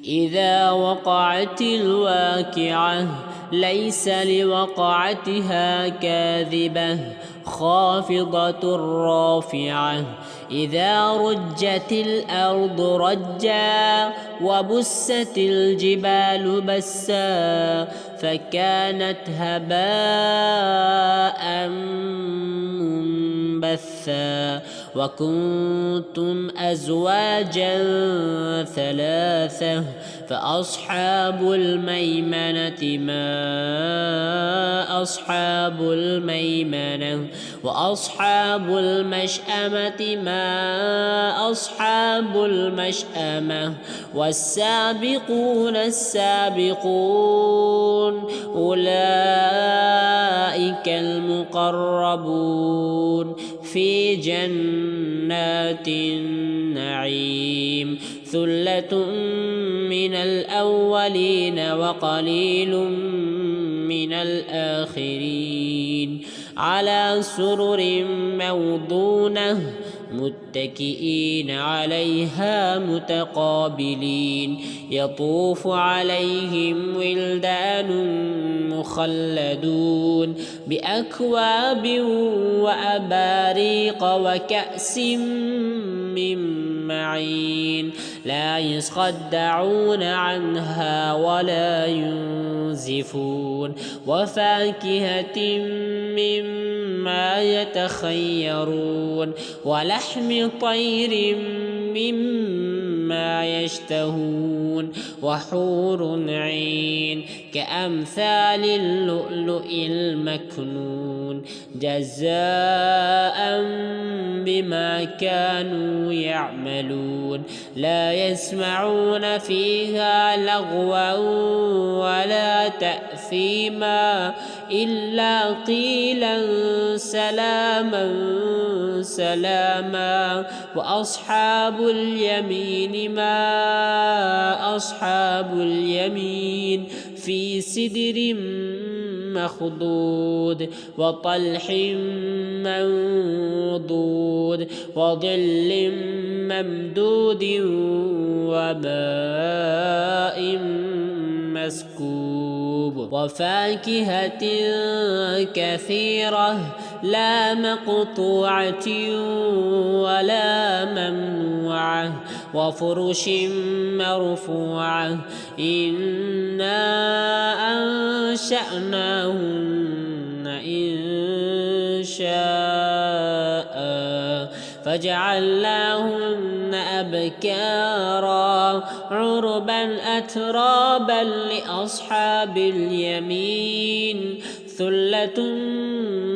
إذا وقعت الواقعة ليس لوقعتها كاذبة خافضة رافعة إذا رجت الأرض رجا وبست الجبال بسا فكانت هباء منبثا وكنتم أزواجا ثلاثة فأصحاب الميمنة ما أصحاب الميمنة وأصحاب المشأمة ما أصحاب المشأمة والسابقون السابقون أولئك المقربون في جنات النعيم ثلة من الأولين وقليل من الآخرين على سرر موضونة متكئين عليها متقابلين يطوف عليهم ولدان مخلدون بأكواب وأباريق وكأس من معين لا يصدعون عنها ولا ينزفون وفاكهة مما يتخيرون ولحم طير مما يشتهون وحور عين كأمثال اللؤلؤ المكنون جزاء بما كانوا يعملون لا يسمعون فيها لغوا ولا تأثيما إلا قيلا سلاما سلاما وأصحاب اليمين ما أصحاب اليمين في سدر مخضود وطلح منضود وظل ممدود وماء مسكوب وفاكهة كثيرة لا مقطوعة ولا ممنوعة وفرش مرفوعة إنا أنشأناهن إن شاء فجعلناهن أبكارا عربا أترابا لأصحاب اليمين ثلة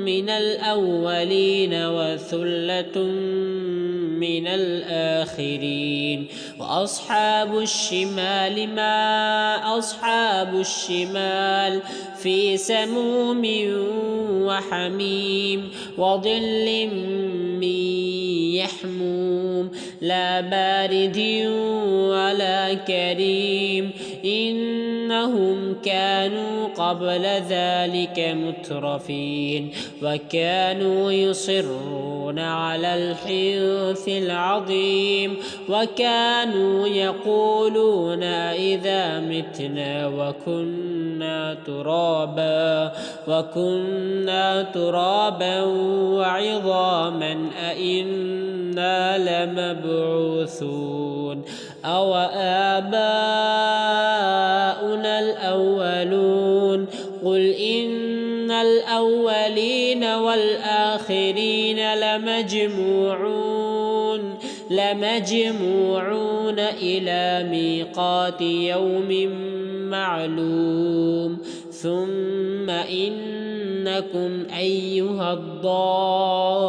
من الأولين وثلة من الآخرين وأصحاب الشمال ما أصحاب الشمال في سموم وحميم وظل من يحموم لا بارد ولا كريم إنهم كانوا قبل ذلك مترفين وكانوا يصرون على الحنث العظيم وكانوا يقولون إذا متنا وكنا ترابا وعظاما أئنا لمبعوثون أو آباؤنا الأولون قل إن الأولين والآخرين لمجموعون إلى ميقات يوم معلوم ثم إنكم أيها الضالون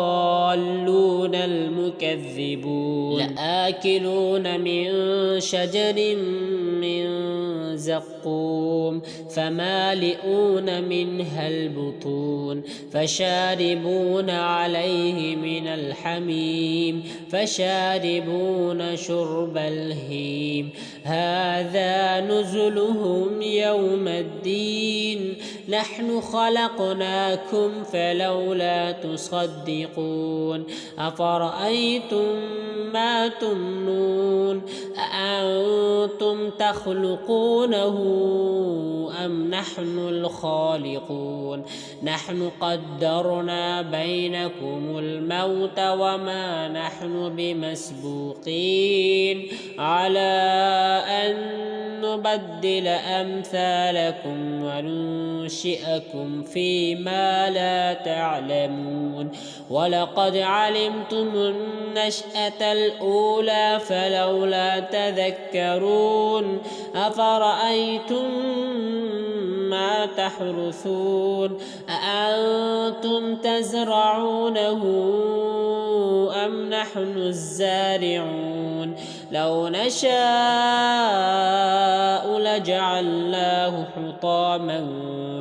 المكذبون لآكلون من شجر من زقوم فمالئون منها البطون فشاربون عليه من الحميم فشاربون شرب الهيم هذا نزلهم يوم الدين مبين نحن خلقناكم فلولا تصدقون أفرأيتم ما تمنون أأنتم تخلقونه أم نحن الخالقون نحن قدرنا بينكم الموت وما نحن بمسبوقين على أن نبدل أمثالكم وننشئكم فيما لا تعلمون ولقد علمتم النشأة الأولى فلولا تذكرون أفرأيتم ما تحرثون أأنتم تزرعونه أم نحن الزارعون لو نشاء لجعلناه حطاما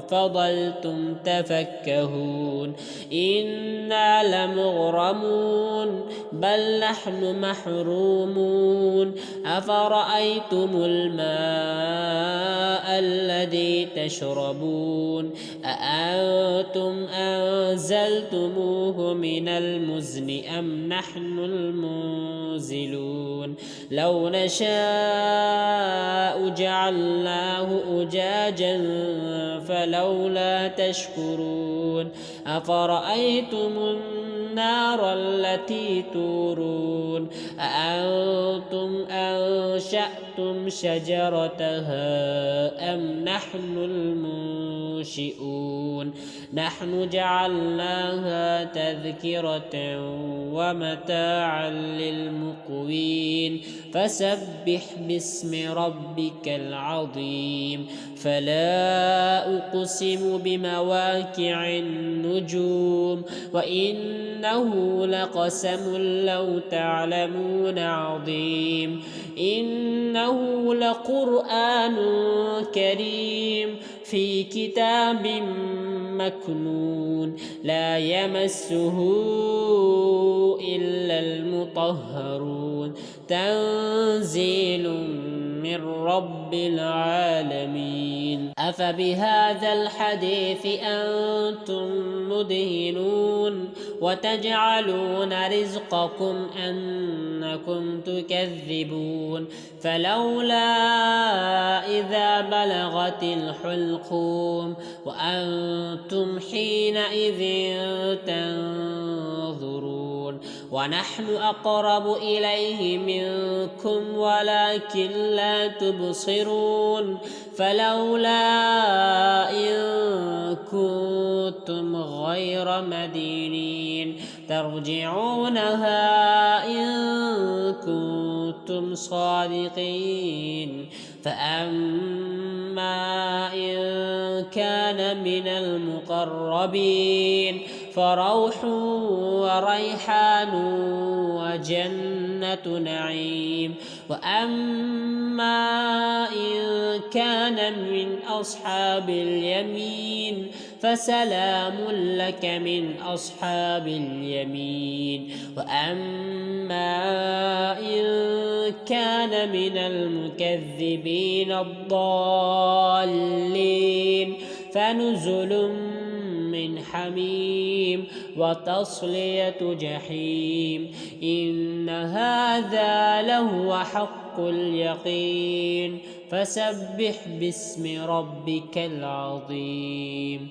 فظلتم تفكهون إنا لمغرمون بل نحن محرومون أفرأيتم الماء الذي تشربون أأنتم أنزلتموه من المزن أم نحن المنزلون لو نشاء جعلناه أجاجا فلولا تشكرون أفرأيتم النار التي تورون أأنتم أنشأتم شجرتها أم نحن المنشئون نحن جعلناها تذكرة ومتاعا للمقوين فسبح باسم ربك العظيم فلا أقسم بمواقع النجوم وإنه لقسم لو تعلمون عظيم إنه لقرآن كريم في كتاب مكنون لا يمسه إلا المطهرون تنزيل من رب العالمين أفبهذا الحديث أنتم مدهنون وتجعلون رزقكم أنكم تكذبون فلولا إذا بلغت الحلقوم وأنتم حينئذ تنظرون ونحن أقرب إليه منكم ولكن لا تبصرون فلولا إن كنتم غير مدينين ترجعونها إن كنتم صادقين فأما إن كان من المقربين فروح وريحان وجنة نعيم وأما إن كان من أصحاب اليمين فسلام لك من أصحاب اليمين وأما إن كان من المكذبين الضالين فنزل من حميم وتصلية جحيم إن هذا لهو حق اليقين فسبح باسم ربك العظيم.